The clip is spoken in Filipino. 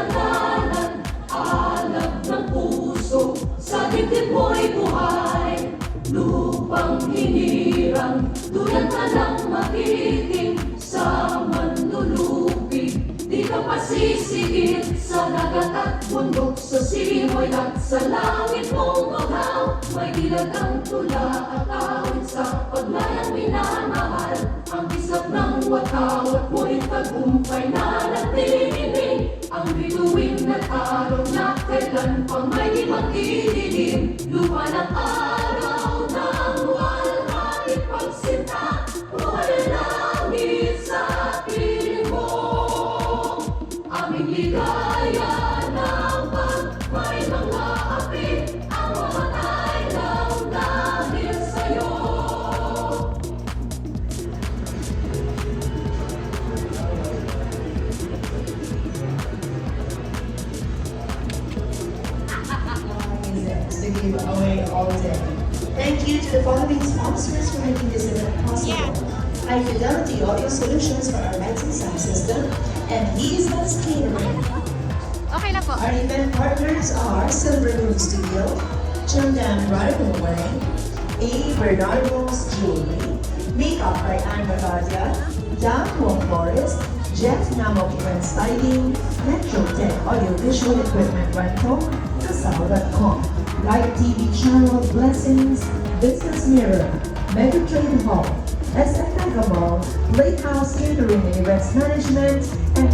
hangganan, alab ng puso, sa dibdib mo'y buhay. Lupang hinirang, duyan ka lang magiting, sa manlulupig, di ka pasisigit. Sa dagat at bundok, sa simoy at sa langit mong magaw, may dilag ang tula at awit sa paglayang minamahal. Ang bisag ng watawat mo'y tagumpay na nagtininig, ang bituin na araw na kailan pang may di mag-idilim. Lupa ng araw ng walhati pagsinta, buhay langit sa piling mo. Aming ligaya ng pag may mga api, ang mamatay lang dahil sa'yo. To give away all day. Thank you to the following sponsors for making this event possible. High Fidelity Audio Solutions for our lights and sound system, and He's Catering. Okay na po. Our event partners are Silver Moon Studio, Chundan Bridal Wedding, A. Bernardo's Jewelry, Makeup by Anne Bagadia, Dan Wong Forest, Jeff Namok Event Styling, Metro Tech Audio Visual Equipment Rental, Kasal.com, Live TV Channel Blessings, Business Mirror, Mega Trade Hall, SF Mall, Playhouse Catering and Events Management, and